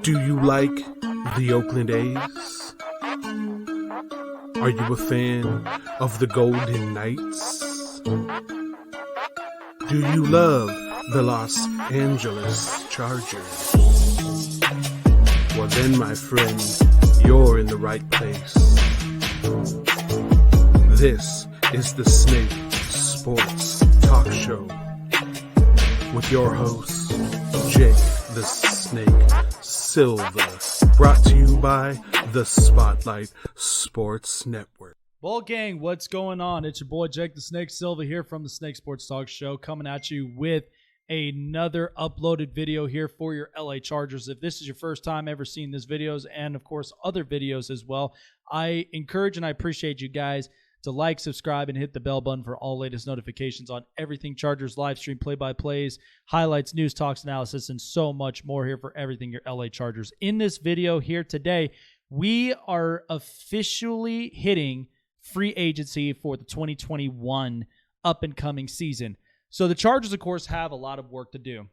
Do you like the Oakland A's? Are you a fan of the Golden Knights? Do you love the Los Angeles Chargers? Well then, my friend, you're in the right place. This is the Snake Sports Talk Show with your host, Jake the Snake Silva, brought to you by the Spotlight Sports Network. Ball gang, what's going on? It's your boy Jake the Snake Silva here from the Snake Sports Talk Show, coming at you with another uploaded video here for your LA Chargers. If this is your first time ever seeing these videos, and of course other videos as well, I encourage and I appreciate you guys to like, subscribe, and hit the bell button for all latest notifications on everything Chargers live stream, play-by-plays, highlights, news, talks, analysis, and so much more here for everything your LA Chargers. In this video here today, we are officially hitting free agency for the 2021 up-and-coming season. So the Chargers, of course, have a lot of work to do.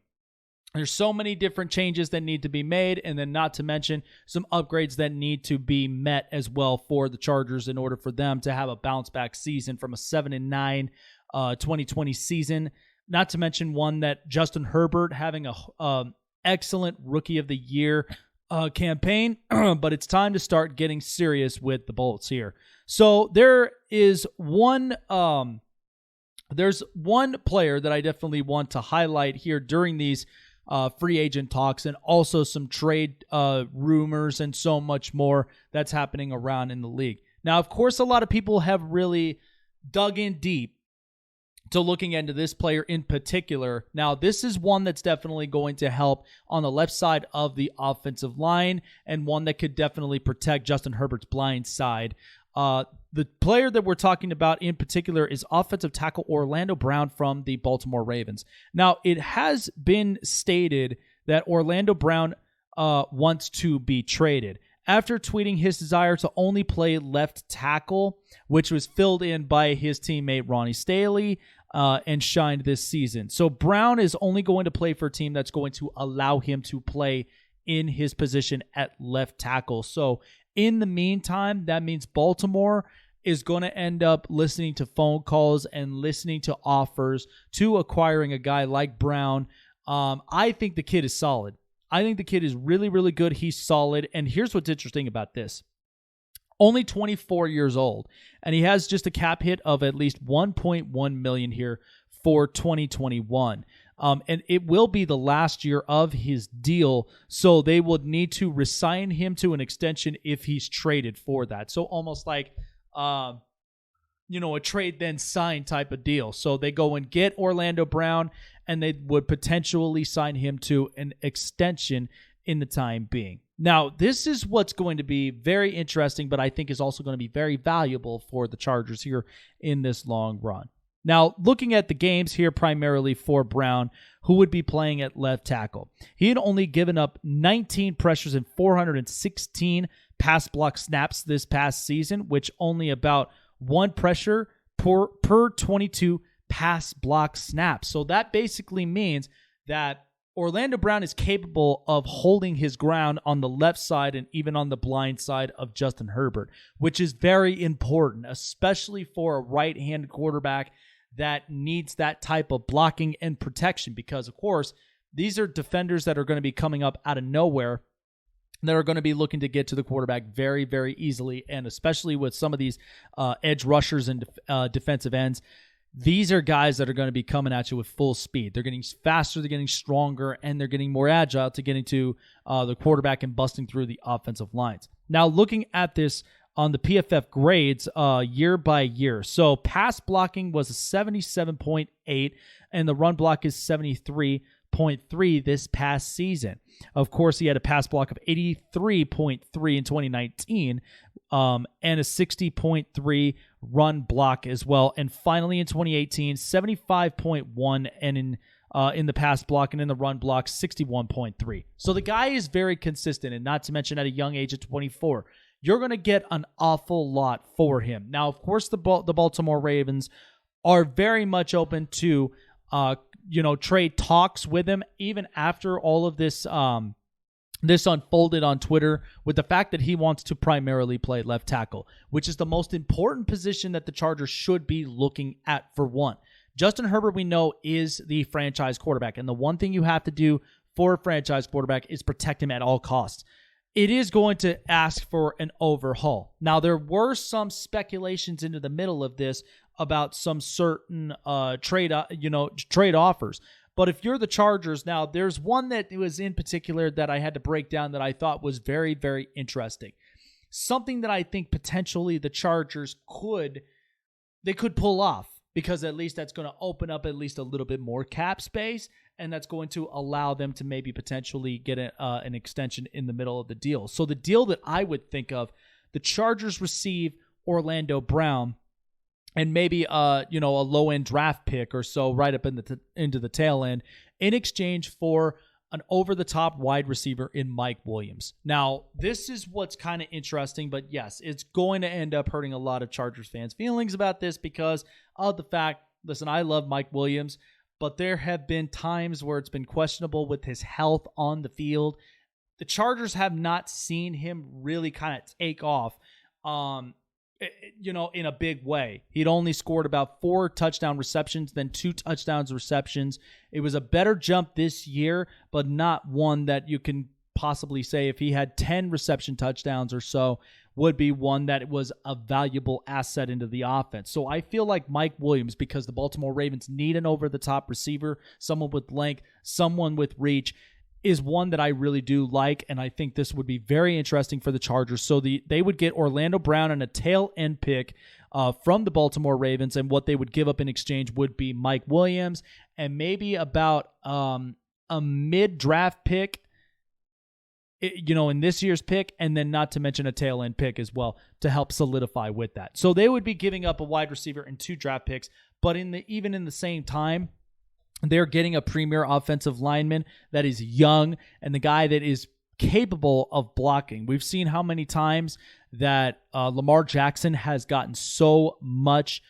There's so many different changes that need to be made, and then not to mention some upgrades that need to be met as well for the Chargers in order for them to have a bounce-back season from a 7-9 2020 season. Not to mention one that Justin Herbert having a excellent Rookie of the Year campaign, but it's time to start getting serious with the Bolts here. So there is there's one player that I definitely want to highlight here during these free agent talks, and also some trade rumors and so much more that's happening around in the league. Now, of course, a lot of people have really dug in deep to looking into this player in particular. Now, this is one that's definitely going to help on the left side of the offensive line, and one that could definitely protect Justin Herbert's blind side. The player that we're talking about in particular is offensive tackle Orlando Brown from the Baltimore Ravens. Now, it has been stated that Orlando Brown wants to be traded after tweeting his desire to only play left tackle, which was filled in by his teammate Ronnie Staley and shined this season. So Brown is only going to play for a team that's going to allow him to play in his position at left tackle. So in the meantime, that means Baltimore is going to end up listening to phone calls and listening to offers to acquiring a guy like Brown. I think the kid is solid. I think the kid is really, really good. He's solid. And here's what's interesting about this. Only 24 years old, and he has just a cap hit of at least $1.1 million here for 2021. And it will be the last year of his deal, so they would need to resign him to an extension if he's traded for that. So almost like, a trade then sign type of deal. So they go and get Orlando Brown, and they would potentially sign him to an extension in the time being. Now, this is what's going to be very interesting, but I think is also going to be very valuable for the Chargers here in this long run. Now, looking at the games here primarily for Brown, who would be playing at left tackle. He had only given up 19 pressures and 416 pass block snaps this past season, which only about one pressure per 22 pass block snaps. So that basically means that Orlando Brown is capable of holding his ground on the left side and even on the blind side of Justin Herbert, which is very important, especially for a right-handed quarterback that needs that type of blocking and protection, because, of course, these are defenders that are going to be coming up out of nowhere that are going to be looking to get to the quarterback very, very easily, and especially with some of these edge rushers and defensive ends. These are guys that are going to be coming at you with full speed. They're getting faster, they're getting stronger, and they're getting more agile to getting to the quarterback and busting through the offensive lines. Now, looking at this on the PFF grades year by year. So pass blocking was a 77.8, and the run block is 73.3 this past season. Of course, he had a pass block of 83.3 in 2019, and a 60.3 run block as well. And finally in 2018, 75.1, and in the pass block, and in the run block, 61.3. So the guy is very consistent, and not to mention at a young age of 24. You're going to get an awful lot for him. Now, of course, the Baltimore Ravens are very much open to, trade talks with him, even after all of this this unfolded on Twitter with the fact that he wants to primarily play left tackle, which is the most important position that the Chargers should be looking at for one. Justin Herbert, we know, is the franchise quarterback, and the one thing you have to do for a franchise quarterback is protect him at all costs. It is going to ask for an overhaul. Now, there were some speculations into the middle of this about some certain trade offers. But if you're the Chargers, now there's one that was in particular that I had to break down that I thought was very, very interesting. Something that I think potentially the Chargers could pull off, because at least that's going to open up at least a little bit more cap space, and that's going to allow them to maybe potentially get an extension in the middle of the deal. So the deal that I would think of, the Chargers receive Orlando Brown and maybe a low-end draft pick or so right up into the tail end in exchange for an over-the-top wide receiver in Mike Williams. Now, this is what's kind of interesting, but yes, it's going to end up hurting a lot of Chargers fans' feelings about this because of the fact, listen, I love Mike Williams, but there have been times where it's been questionable with his health on the field. The Chargers have not seen him really kind of take off in a big way. He'd only scored about 4 touchdown receptions, then 2 touchdowns receptions. It was a better jump this year, but not one that you can possibly say if he had 10 reception touchdowns or so would be one that was a valuable asset into the offense. So I feel like Mike Williams, because the Baltimore Ravens need an over-the-top receiver, someone with length, someone with reach, is one that I really do like, and I think this would be very interesting for the Chargers. So they would get Orlando Brown and a tail end pick from the Baltimore Ravens, and what they would give up in exchange would be Mike Williams and maybe about a mid-draft pick, in this year's pick, and then not to mention a tail end pick as well to help solidify with that. So they would be giving up a wide receiver and 2 draft picks, but even in the same time, they're getting a premier offensive lineman that is young and the guy that is capable of blocking. We've seen how many times that Lamar Jackson has gotten so much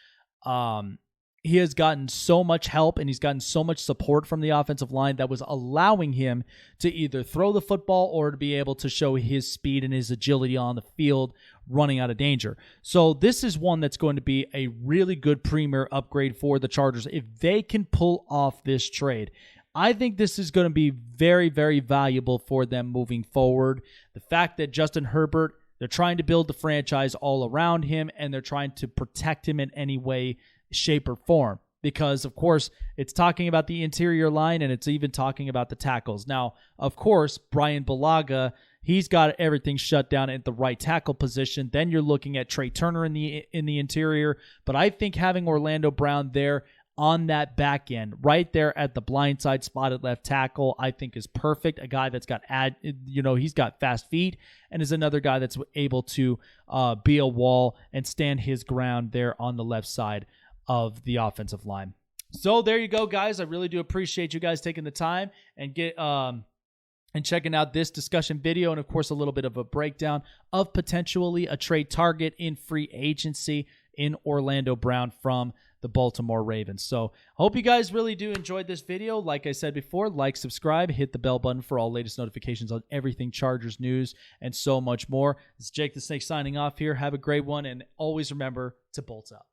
he has gotten so much help and he's gotten so much support from the offensive line that was allowing him to either throw the football or to be able to show his speed and his agility on the field running out of danger. So this is one that's going to be a really good premier upgrade for the Chargers if they can pull off this trade. I think this is going to be very, very valuable for them moving forward. The fact that Justin Herbert, they're trying to build the franchise all around him and they're trying to protect him in any way, shape, or form. Because, of course, it's talking about the interior line and it's even talking about the tackles. Now, of course, Brian Bulaga, he's got everything shut down at the right tackle position. Then you're looking at Trey Turner in the interior. But I think having Orlando Brown there on that back end, right there at the blind side spot at left tackle, I think is perfect. A guy that's got he's got fast feet and is another guy that's able to be a wall and stand his ground there on the left side of the offensive line. So there you go, guys. I really do appreciate you guys taking the time and checking out this discussion video, and of course a little bit of a breakdown of potentially a trade target in free agency in Orlando Brown from the Baltimore Ravens. So I hope you guys really do enjoy this video. Like I said before, like, subscribe, hit the bell button for all latest notifications on everything Chargers news and so much more. This is Jake the Snake signing off here. Have a great one, and always remember to bolt up.